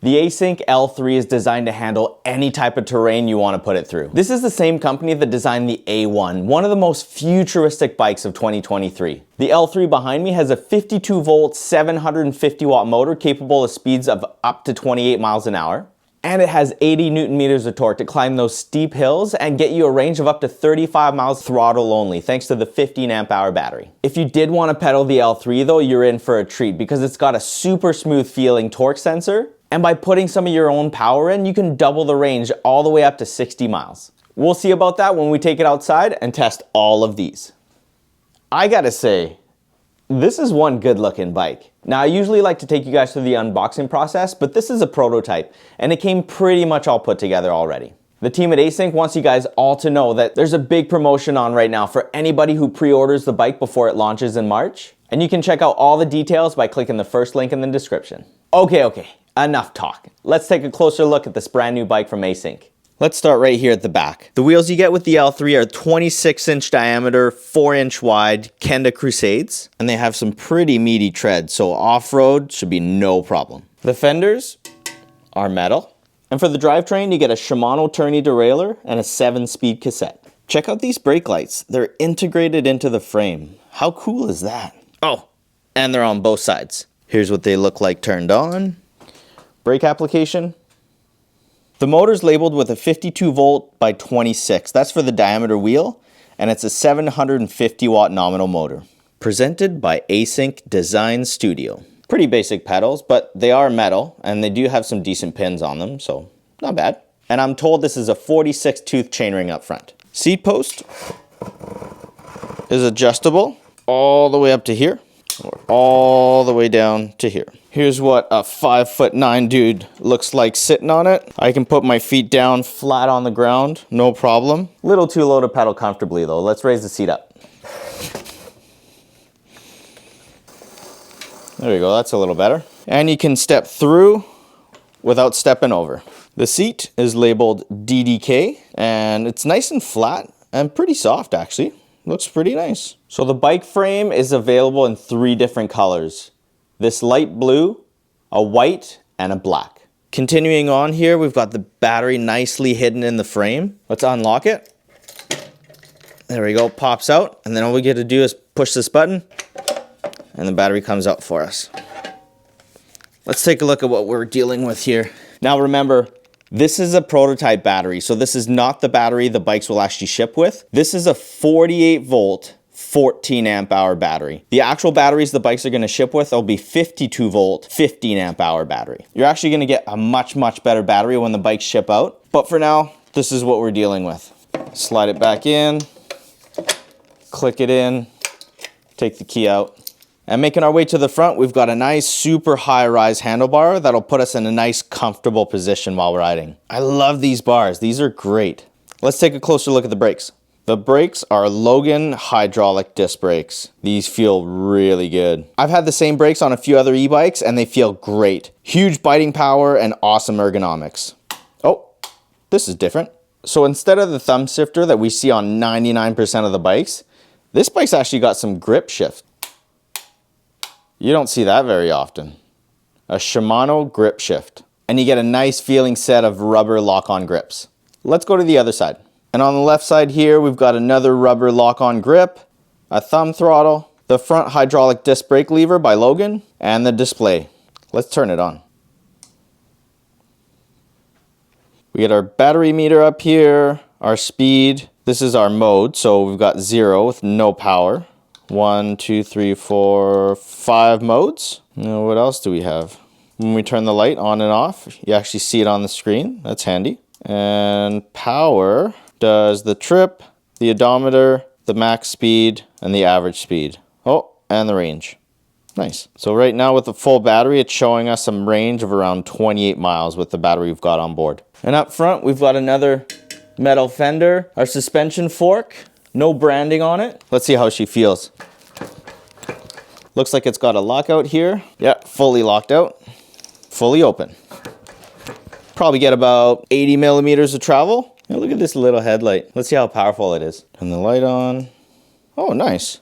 The Async L3 is designed to handle any type of terrain you want to put it through. This is the same company that designed the A1, one of the most futuristic bikes of 2023. The L3 behind me has a 52 volt, 750 watt motor capable of speeds of up to 28 miles an hour. And it has 80 Newton meters of torque to climb those steep hills and get you a range of up to 35 miles throttle only, thanks to the 15 amp hour battery. If you did want to pedal the L3 though, you're in for a treat because it's got a super smooth feeling torque sensor. And by putting some of your own power in, you can double the range all the way up to 60 miles. We'll see about that when we take it outside and test all of these. I gotta say, this is one good looking bike. Now I usually like to take you guys through the unboxing process, but this is a prototype and it came pretty much all put together already. The team at Async wants you guys all to know that there's a big promotion on right now for anybody who pre-orders the bike before it launches in March. And you can check out all the details by clicking the first link in the description. Okay, enough talk. Let's take a closer look at this brand new bike from Async. Let's start right here at the back. The wheels you get with the L3 are 26-inch diameter, 4-inch wide Kenda Crusades, and they have some pretty meaty tread, so off-road should be no problem. The fenders are metal, and for the drivetrain you get a Shimano tourney derailleur and a 7-speed cassette. Check out these brake lights. They're integrated into the frame. How cool is that? Oh, and they're on both sides. Here's what they look like turned on. Brake application. The motor's labeled with a 52 volt by 26. That's for the diameter wheel, and it's a 750 watt nominal motor. Presented by Async Design Studio. Pretty basic pedals, but they are metal, and they do have some decent pins on them, so not bad. And I'm told this is a 46 tooth chainring up front. Seat post is adjustable all the way up to here, or all the way down to here. Here's what a 5'9" dude looks like sitting on it. I can put my feet down flat on the ground, no problem. Little too low to pedal comfortably though. Let's raise the seat up. There we go, that's a little better. And you can step through without stepping over. The seat is labeled DDK and it's nice and flat and pretty soft actually. Looks pretty nice. So the bike frame is available in 3 different colors. This light blue, a white, and a black. Continuing on here, we've got the battery nicely hidden in the frame. Let's unlock it. There we go, pops out. And then all we get to do is push this button and the battery comes out for us. Let's take a look at what we're dealing with here. Now remember, this is a prototype battery, so this is not the battery the bikes will actually ship with. This is a 48 volt, 14 amp hour battery. The actual batteries the bikes are gonna ship with will be 52 volt, 15 amp hour battery. You're actually gonna get a much better battery when the bikes ship out. But for now, this is what we're dealing with. Slide it back in, click it in, take the key out. And making our way to the front, we've got a nice super high rise handlebar that'll put us in a nice comfortable position while riding. I love these bars, these are great. Let's take a closer look at the brakes. The brakes are Logan hydraulic disc brakes. These feel really good. I've had the same brakes on a few other e-bikes and they feel great. Huge biting power and awesome ergonomics. Oh, this is different. So instead of the thumb shifter that we see on 99% of the bikes, this bike's actually got some grip shift. You don't see that very often. A Shimano grip shift. And you get a nice feeling set of rubber lock-on grips. Let's go to the other side. And on the left side here, we've got another rubber lock-on grip, a thumb throttle, the front hydraulic disc brake lever by Logan, and the display. Let's turn it on. We get our battery meter up here, our speed. This is our mode, so we've got 0 with no power. 1, 2, 3, 4, 5 modes. Now what else do we have? When we turn the light on and off, you actually see it on the screen. That's handy. And power does the trip, the odometer, the max speed, and the average speed. Oh, and the range. Nice. So right now with the full battery, it's showing us some range of around 28 miles with the battery we've got on board. And up front, we've got another metal fender, our suspension fork, no branding on it. Let's see how she feels. Looks like it's got a lockout here. Yeah, fully locked out, fully open. Probably get about 80 millimeters of travel. Now look at this little headlight. Let's see how powerful it is. Turn the light on. Oh, nice.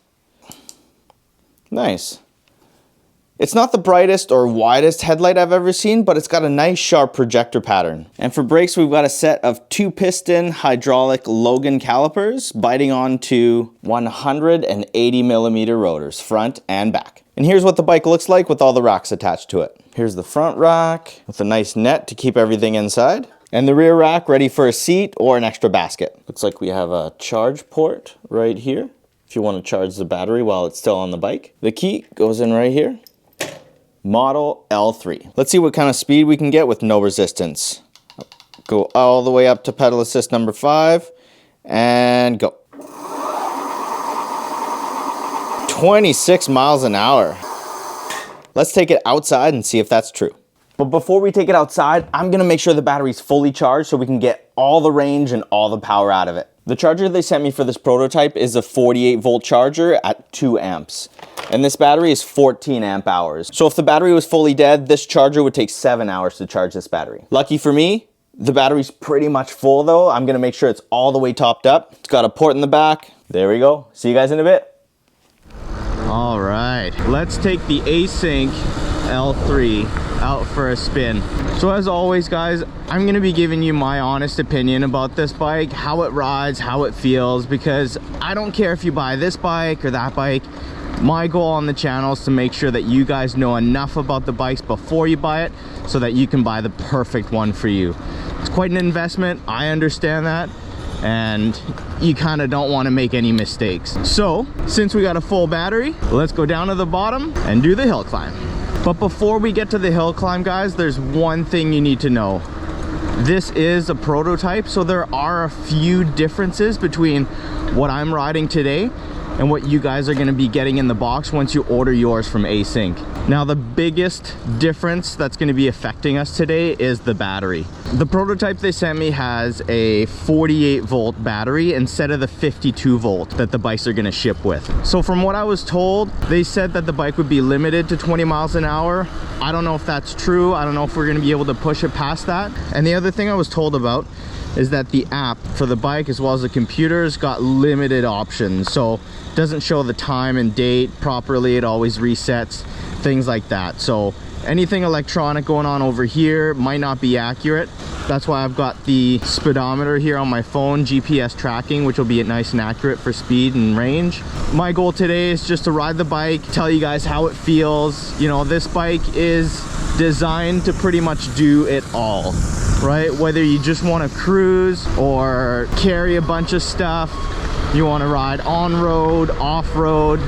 Nice. It's not the brightest or widest headlight I've ever seen, but it's got a nice sharp projector pattern. And for brakes, we've got a set of 2-piston hydraulic Logan calipers biting onto 180mm rotors, front and back. And here's what the bike looks like with all the racks attached to it. Here's the front rack with a nice net to keep everything inside. And the rear rack ready for a seat or an extra basket. Looks like we have a charge port right here if you want to charge the battery while it's still on the bike. The key goes in right here. Model L3. Let's see what kind of speed we can get with no resistance. Go all the way up to pedal assist number 5 and go. 26 miles an hour. Let's take it outside and see if that's true. But before we take it outside, I'm gonna make sure the battery's fully charged so we can get all the range and all the power out of it. The charger they sent me for this prototype is a 48-volt charger at 2 amps. And this battery is 14 amp hours. So if the battery was fully dead, this charger would take 7 hours to charge this battery. Lucky for me, the battery's pretty much full though. I'm gonna make sure it's all the way topped up. It's got a port in the back. There we go. See you guys in a bit. All right, let's take the Async L3 out for a spin. So as always guys, I'm gonna be giving you my honest opinion about this bike, how it rides, how it feels, because I don't care if you buy this bike or that bike. My goal on the channel is to make sure that you guys know enough about the bikes before you buy it so that you can buy the perfect one for you. It's quite an investment, I understand that, and you kind of don't want to make any mistakes. So since we got a full battery, let's go down to the bottom and do the hill climb. But before we get to the hill climb guys, there's one thing you need to know. This is a prototype, so there are a few differences between what I'm riding today and what you guys are going to be getting in the box once you order yours from Async. Now the biggest difference that's going to be affecting us today is the battery. The prototype they sent me has a 48-volt battery instead of the 52-volt that the bikes are going to ship with. So from what I was told, they said that the bike would be limited to 20 miles an hour. I don't know if that's true. I don't know if we're going to be able to push it past that. And the other thing I was told about is that the app for the bike as well as the computer's got limited options. So it doesn't show the time and date properly. It always resets, things like that. So anything electronic going on over here might not be accurate. That's why I've got the speedometer here on my phone, GPS tracking, which will be nice and accurate for speed and range. My goal today is just to ride the bike, tell you guys how it feels. You know, this bike is designed to pretty much do it all, right? Whether you just want to cruise or carry a bunch of stuff, you want to ride on-road, off-road,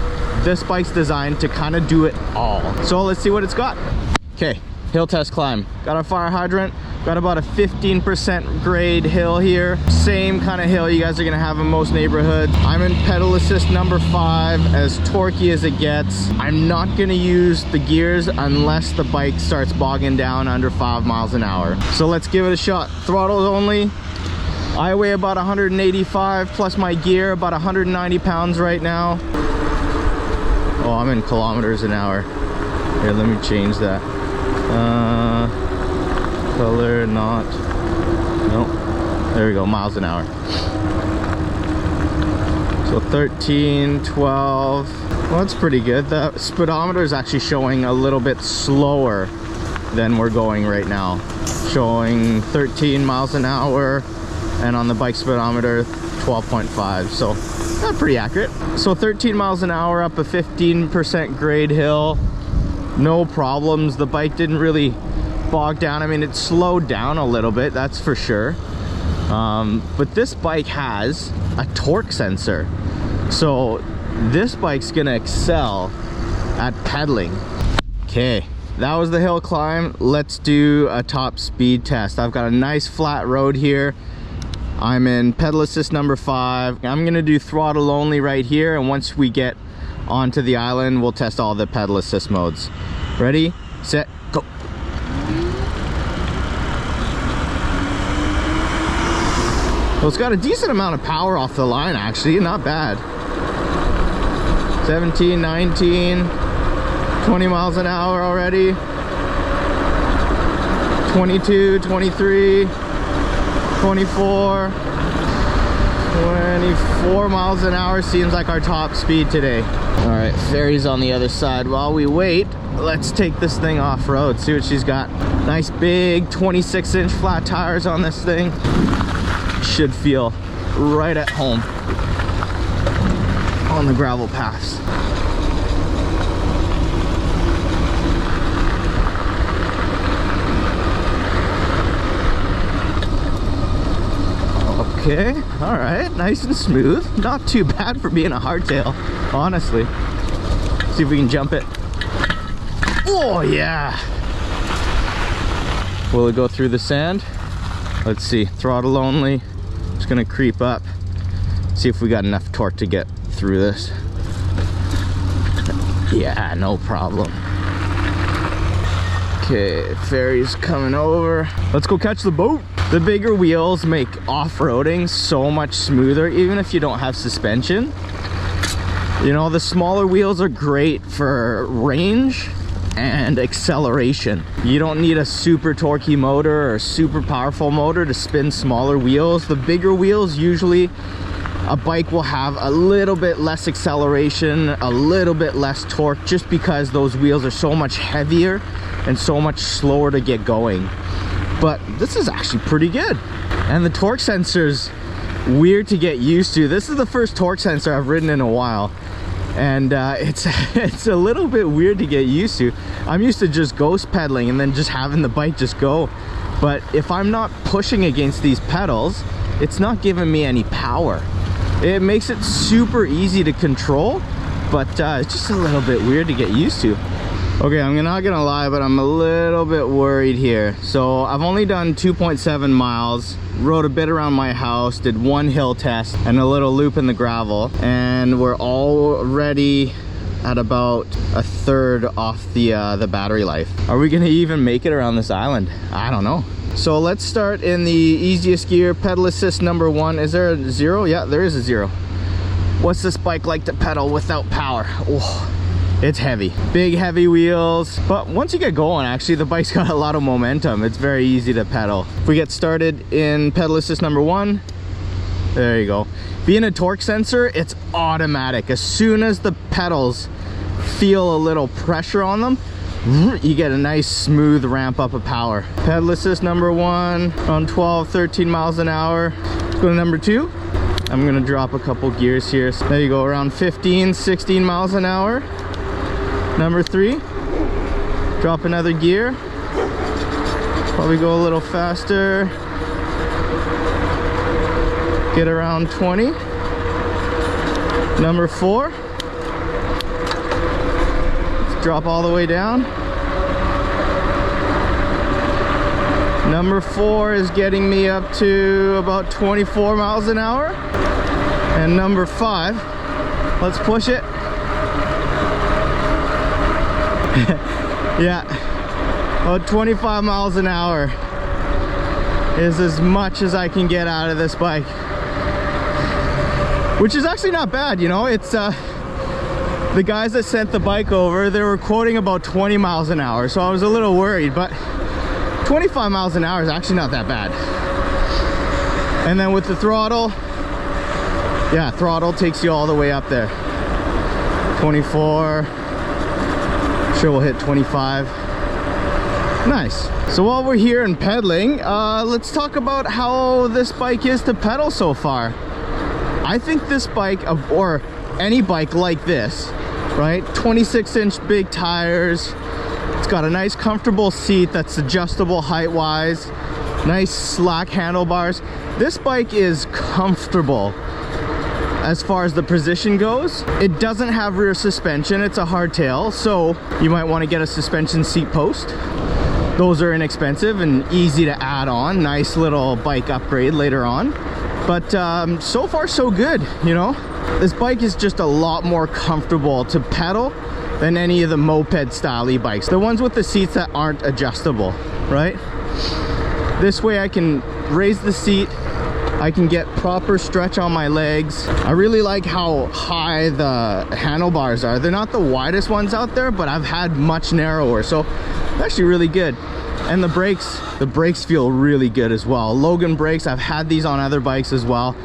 this bike's designed to kind of do it all. So let's see what it's got. Okay, hill test climb. Got our fire hydrant, got about a 15% grade hill here. Same kind of hill you guys are gonna have in most neighborhoods. I'm in pedal assist number 5, as torquey as it gets. I'm not gonna use the gears unless the bike starts bogging down under 5 miles an hour. So let's give it a shot. Throttle only. I weigh about 185 plus my gear, about 190 pounds right now. Oh, I'm in kilometers an hour. Here, let me change that. Color not. Nope. There we go, miles an hour. So 13, 12. Well, that's pretty good. The speedometer is actually showing a little bit slower than we're going right now. Showing 13 miles an hour, and on the bike speedometer 12.5. So pretty accurate. So 13 miles an hour up a 15% grade hill, no problems. The bike didn't really bog down. I mean, it slowed down a little bit, that's for sure. But this bike has a torque sensor, so this bike's gonna excel at pedaling. Okay, that was the hill climb. Let's do a top speed test. I've got a nice flat road here. I'm in pedal assist number 5. I'm gonna do throttle only right here, and once we get onto the island, we'll test all the pedal assist modes. Ready, set, go. Well, it's got a decent amount of power off the line actually, not bad. 17, 19, 20 miles an hour already. 22, 23, 24. 24 miles an hour seems like our top speed today. All right, Fairy's on the other side. While we wait, let's take this thing off-road, see what she's got. Nice big 26-inch flat tires on this thing. Should feel right at home on the gravel paths. Okay, all right, nice and smooth. Not too bad for being a hardtail, honestly. See if we can jump it. Oh yeah! Will it go through the sand? Let's see, throttle only. Just gonna creep up. See if we got enough torque to get through this. Yeah, no problem. Okay, Fairy's coming over. Let's go catch the boat. The bigger wheels make off-roading so much smoother, even if you don't have suspension. You know, the smaller wheels are great for range and acceleration. You don't need a super torquey motor or super powerful motor to spin smaller wheels. The bigger wheels, usually a bike will have a little bit less acceleration, a little bit less torque, just because those wheels are so much heavier and so much slower to get going. But this is actually pretty good. And the torque sensor's weird to get used to. This is the first torque sensor I've ridden in a while. And it's a little bit weird to get used to. I'm used to just ghost pedaling and then just having the bike just go. But if I'm not pushing against these pedals, it's not giving me any power. It makes it super easy to control, but it's just a little bit weird to get used to. Okay, I'm not gonna lie, but I'm a little bit worried here. So I've only done 2.7 miles, rode a bit around my house, did one hill test and a little loop in the gravel, and we're already at about a third off the battery life. Are we gonna even make it around this island? I don't know. So let's start in the easiest gear, pedal assist number 1. Is there a 0? Yeah, there is a 0. What's this bike like to pedal without power? Oh. It's heavy, big heavy wheels, but once you get going, actually the bike's got a lot of momentum. It's very easy to pedal. If we get started in pedal assist number 1, there you go. Being a torque sensor, it's automatic. As soon as the pedals feel a little pressure on them, you get a nice smooth ramp up of power. Pedal assist number 1 on 12, 13 miles an hour. Let's go to number 2. I'm gonna drop a couple gears here. So there you go, around 15, 16 miles an hour. Number 3, drop another gear, probably go a little faster, get around 20. Number 4, let's drop all the way down. Number 4 is getting me up to about 24 miles an hour. And number 5, let's push it. Yeah, about 25 miles an hour is as much as I can get out of this bike, which is actually not bad. You know, it's the guys that sent the bike over, they were quoting about 20 miles an hour, so I was a little worried, but 25 miles an hour is actually not that bad. And then with the throttle, yeah, throttle takes you all the way up there. 24, sure we'll hit 25. Nice. So while we're here and pedaling, let's talk about how this bike is to pedal so far. I think this bike, or any bike like this, right, 26-inch big tires, it's got a nice comfortable seat that's adjustable height-wise, nice slack handlebars. This bike is comfortable as far as the position goes. It doesn't have rear suspension, it's a hardtail, so you might want to get a suspension seat post. Those are inexpensive and easy to add on. Nice little bike upgrade later on. But so far so good, you know. This bike is just a lot more comfortable to pedal than any of the Moped-Style e-bikes. The ones with the seats that aren't adjustable, right? This way I can raise the seat, I can get proper stretch on my legs. I really like how high the handlebars are. They're not the widest ones out there, but I've had much narrower, so it's actually really good. And the brakes feel really good as well. Logan brakes, I've had these on other bikes as well.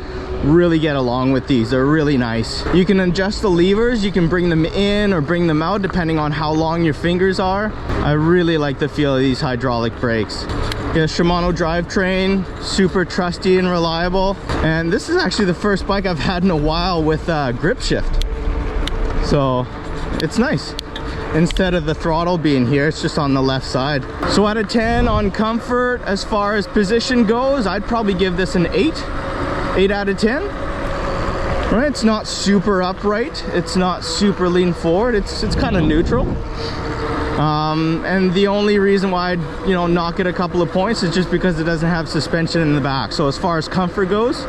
really get along with these. They're really nice. You can adjust the levers, you can bring them in or bring them out depending on how long your fingers are. I really like the feel of these hydraulic brakes. Get a Shimano drivetrain, super trusty and reliable. And this is actually the first bike I've had in a while with grip shift. So it's nice. Instead of the throttle being here, it's just on the left side. So out of 10 on comfort, as far as position goes, I'd probably give this an 8 out of 10. Right, it's not super upright, it's not super lean forward, it's kind of neutral. And the only reason why I'd, you know, knock it a couple of points is just because it doesn't have suspension in the back. So as far as comfort goes,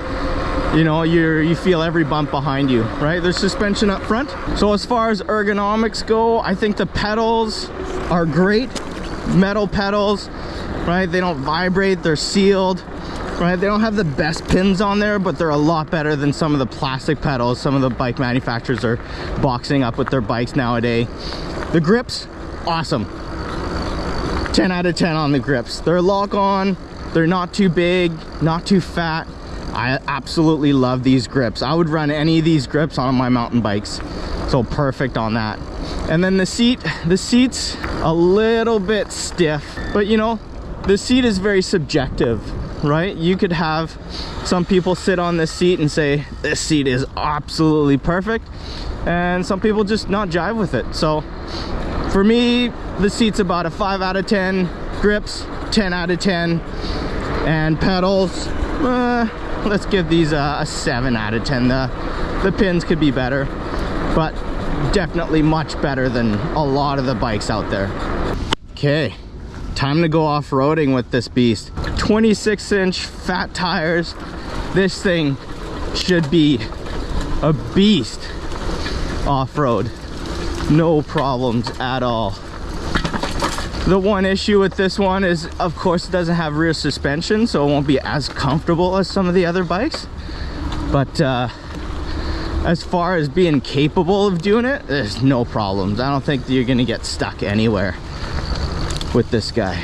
you know, you feel every bump behind you, right? There's suspension up front. So as far as ergonomics go, I think the pedals are great. Metal pedals, right? They don't vibrate, they're sealed, right? They don't have the best pins on there, but they're a lot better than some of the plastic pedals some of the bike manufacturers are boxing up with their bikes nowadays. The grips, awesome. 10 out of 10 on the grips. They're lock on, they're not too big, not too fat. I absolutely love these grips. I would run any of these grips on my mountain bikes. So perfect on that. And then the seat's a little bit stiff, but you know, the seat is very subjective, right? You could have some people sit on this seat and say, this seat is absolutely perfect. And some people just not jive with it. So for me, the seat's about a 5 out of 10, grips, 10 out of 10, and pedals, let's give these a 7 out of 10. The pins could be better, but definitely much better than a lot of the bikes out there. Okay, time to go off-roading with this beast. 26-inch fat tires. This thing should be a beast off-road. No problems at all. The one issue with this one is, of course, it doesn't have rear suspension, so it won't be as comfortable as some of the other bikes. But as far as being capable of doing it, there's no problems. I don't think that you're gonna get stuck anywhere with this guy.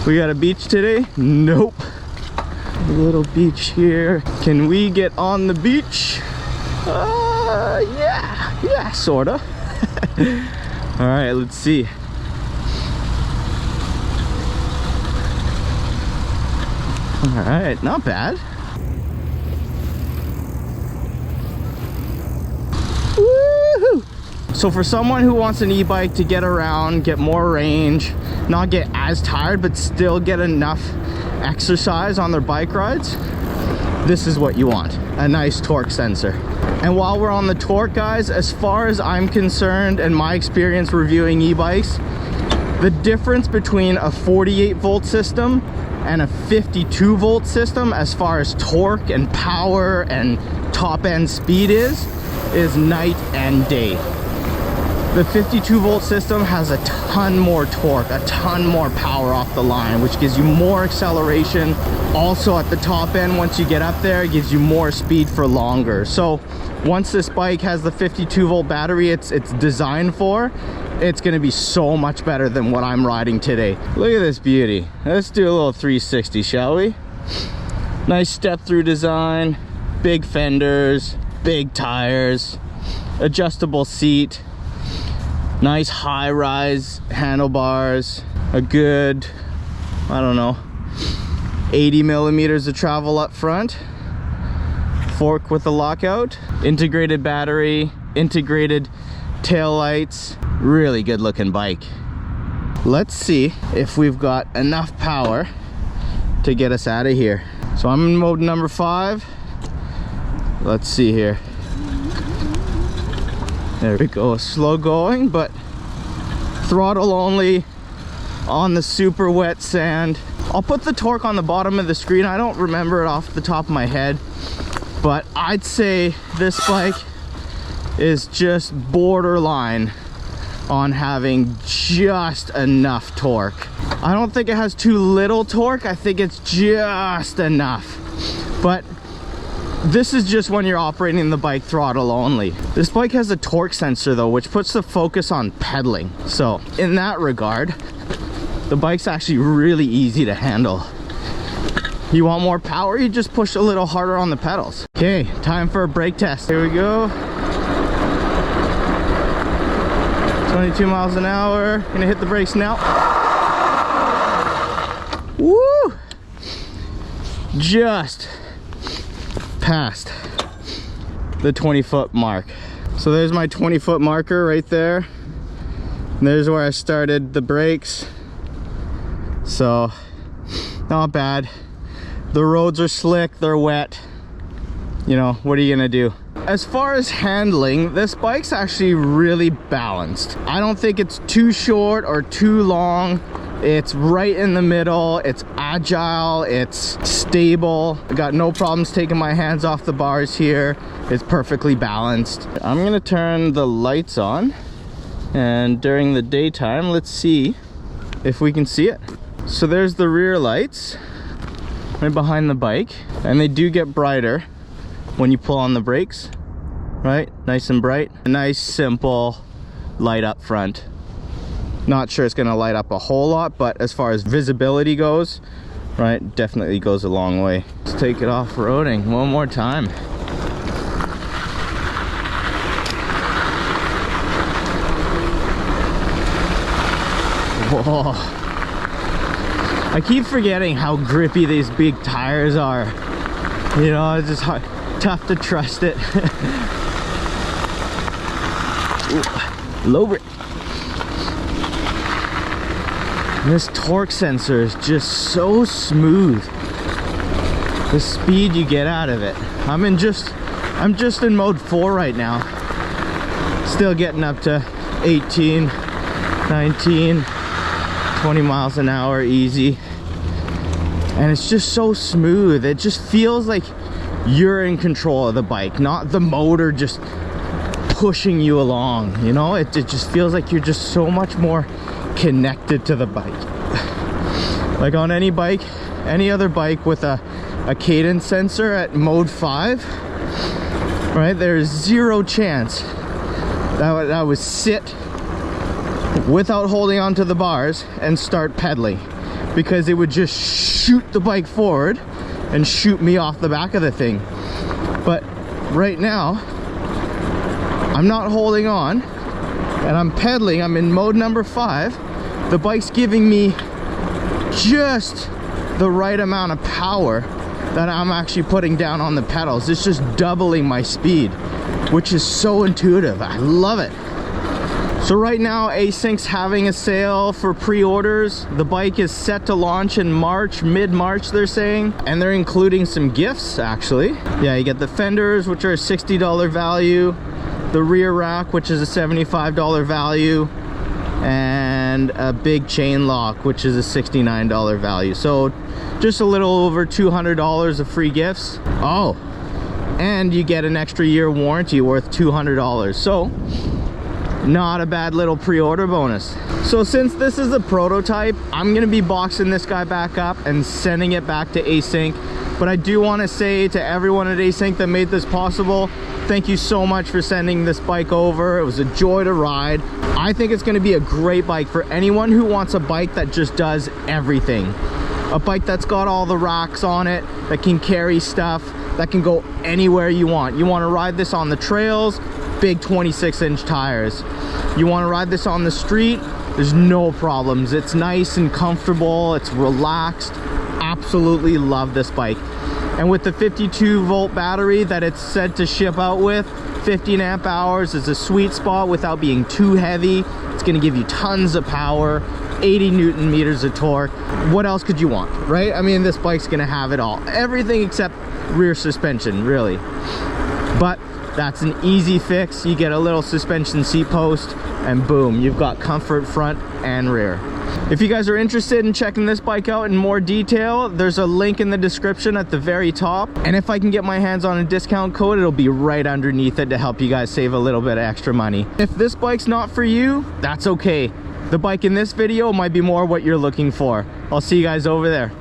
We got a beach today? Nope. A little beach here. Can we get on the beach? Yeah, sorta. All right, let's see. All right, not bad. Woohoo! So for someone who wants an e-bike to get around, get more range, not get as tired, but still get enough exercise on their bike rides, this is what you want, a nice torque sensor. And while we're on the torque, guys, as far as I'm concerned and my experience reviewing e-bikes, the difference between a 48 volt system and a 52 volt system as far as torque and power and top end speed is night and day. The 52 volt system has a ton more torque, a ton more power off the line, which gives you more acceleration. Also at the top end, once you get up there, it gives you more speed for longer. So once this bike has the 52 volt battery it's designed for, it's gonna be so much better than what I'm riding today. Look at this beauty. Let's do a little 360, shall we? Nice step through design, big fenders, big tires, adjustable seat, nice high rise handlebars, a good, I don't know, 80 millimeters of travel up front, fork with a lockout, integrated battery, integrated tail lights. Really good looking bike. Let's see if we've got enough power to get us out of here. So I'm in mode number 5. Let's see here. There we go, slow going, but throttle only on the super wet sand. I'll put the torque on the bottom of the screen. I don't remember it off the top of my head, but I'd say this bike is just borderline on having just enough torque. I don't think it has too little torque. I think it's just enough. But this is just when you're operating the bike throttle only. This bike has a torque sensor though, which puts the focus on pedaling. So in that regard, the bike's actually really easy to handle. You want more power, you just push a little harder on the pedals. Okay, time for a brake test. Here we go. 22 miles an hour. Gonna hit the brakes now. Woo! Just past the 20-foot mark. So there's my 20-foot marker right there. And there's where I started the brakes. So not bad. The roads are slick, they're wet. You know, what are you gonna do? As far as handling, this bike's actually really balanced. I don't think it's too short or too long. It's right in the middle. It's agile, it's stable. I got no problems taking my hands off the bars here. It's perfectly balanced. I'm gonna turn the lights on, and during the daytime, let's see if we can see it. So there's the rear lights right behind the bike, and they do get brighter when you pull on the brakes, right? Nice and bright. A nice simple light up front. Not sure it's gonna light up a whole lot, but as far as visibility goes, right, definitely goes a long way. Let's take it off-roading one more time. Whoa. I keep forgetting how grippy these big tires are. You know, it's just hard, tough to trust it. Ooh, low brake. This torque sensor is just so smooth. The speed you get out of it. I'm just in mode 4 right now. Still getting up to 18, 19, 20 miles an hour easy. And it's just so smooth. It just feels like you're in control of the bike, not the motor just pushing you along. You know, it just feels like you're just so much more connected to the bike. Like on any bike, any other bike with a cadence sensor at mode 5, right, there's zero chance that I would sit without holding onto the bars and start pedaling, because it would just shoot the bike forward and shoot me off the back of the thing. But right now I'm not holding on and I'm pedaling. I'm in mode number 5. The bike's giving me just the right amount of power that I'm actually putting down on the pedals. It's just doubling my speed, which is so intuitive. I love it. So right now Async's having a sale for pre-orders. The bike is set to launch in March, mid-March they're saying, and they're including some gifts actually. Yeah, you get the fenders, which are a $60 value, the rear rack, which is a $75 value, and a big chain lock, which is a $69 value. So just a little over $200 of free gifts. Oh, and you get an extra year warranty worth $200. So not a bad little pre-order bonus. So since this is a prototype, I'm gonna be boxing this guy back up and sending it back to Async. But I do want to say to everyone at Async that made this possible, thank you so much for sending this bike over. It was a joy to ride. I think it's going to be a great bike for anyone who wants a bike that just does everything. A bike that's got all the racks on it, that can carry stuff, that can go anywhere you want. You want to ride this on the trails, big 26-inch tires. You want to ride this on the street, there's no problems. It's nice and comfortable, it's relaxed. Absolutely love this bike. And with the 52-volt battery that it's said to ship out with, 15 amp hours is a sweet spot without being too heavy. It's going to give you tons of power, 80 newton meters of torque. What else could you want, right? I mean, this bike's going to have it all. Everything except rear suspension, really. But that's an easy fix. You get a little suspension seat post and boom, you've got comfort front and rear. If you guys are interested in checking this bike out in more detail, there's a link in the description at the very top. And if I can get my hands on a discount code, it'll be right underneath it to help you guys save a little bit of extra money. If this bike's not for you, that's okay. The bike in this video might be more what you're looking for. I'll see you guys over there.